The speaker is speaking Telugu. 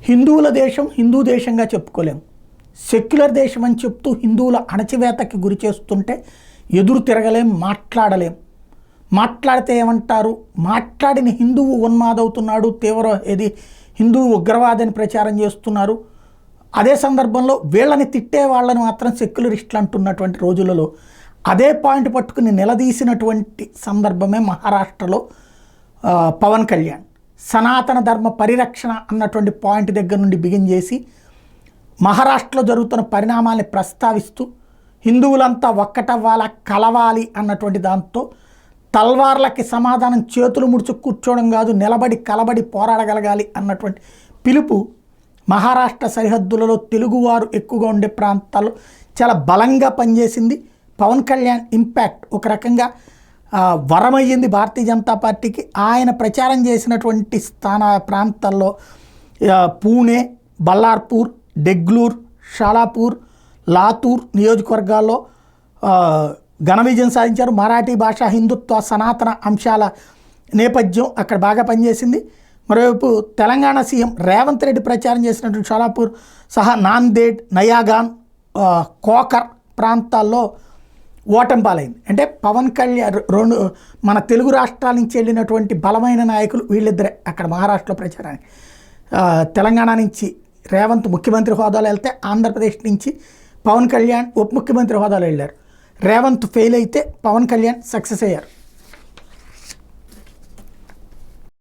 హిందువుల దేశం హిందూ దేశంగా చెప్పుకోలేము. సెక్యులర్ దేశం అని చెప్తూ హిందువుల అణచివేతకి గురి చేస్తుంటే ఎదురు తిరగలేం, మాట్లాడలేం. మాట్లాడితే ఏమంటారు, మాట్లాడిన హిందువు ఉన్మాదవుతున్నాడు, హిందూ ఉగ్రవాదని ప్రచారం చేస్తున్నారు. అదే సందర్భంలో వీళ్ళని తిట్టే వాళ్ళని మాత్రం సెక్యులరిస్టులు అంటున్నటువంటి రోజులలో అదే పాయింట్ పట్టుకుని నిలదీసినటువంటి సందర్భమే మహారాష్ట్రలో పవన్ కళ్యాణ్ సనాతన ధర్మ పరిరక్షణ అన్నటువంటి పాయింట్ దగ్గర నుండి బిగిన్ చేసి మహారాష్ట్రలో జరుగుతున్న పరిణామాల్ని ప్రస్తావిస్తూ హిందువులంతా ఒక్కటవ్వాలా, కలవాలి అన్నటువంటి దాంతో తల్వార్లకి సమాధానం చేతులు ముడుచు కూర్చోవడం కాదు, నిలబడి కలబడి పోరాడగలగాలి అన్నటువంటి పిలుపు మహారాష్ట్ర సరిహద్దులలో తెలుగువారు ఎక్కువగా ఉండే ప్రాంతాల్లో చాలా బలంగా పనిచేసింది. పవన్ కళ్యాణ్ ఇంపాక్ట్ ఒక రకంగా వరమయ్యింది భారతీయ జనతా పార్టీకి. ఆయన ప్రచారం చేసినటువంటి ప్రాంతాల్లో పూణే, బల్లార్పూర్, డెగ్లూర్, షాలాపూర్, లాతూర్ నియోజకవర్గాల్లో ఘన విజయం సాధించారు. మరాఠీ భాష, హిందుత్వ, సనాతన అంశాల నేపథ్యం అక్కడ బాగా పనిచేసింది. మరోవైపు తెలంగాణ సీఎం రేవంత్ రెడ్డి ప్రచారం చేసినటువంటి షాలాపూర్ సహా నాందేడ్, నయాగాన్, కోకర్ ప్రాంతాల్లో ఓటమి పాలైంది. అంటే పవన్ కళ్యాణ్ మన తెలుగు రాష్ట్రాల నుంచి వెళ్ళినటువంటి బలమైన నాయకులు వీళ్ళిద్దరే అక్కడ మహారాష్ట్రలో ప్రచారానికి. తెలంగాణ నుంచి రేవంత్ ముఖ్యమంత్రి హోదాలో వెళ్తే, ఆంధ్రప్రదేశ్ నుంచి పవన్ కళ్యాణ్ ఉప ముఖ్యమంత్రి హోదాలో వెళ్ళారు. రేవంత్ ఫెయిల్ అయితే పవన్ కళ్యాణ్ సక్సెస్ అయ్యారు.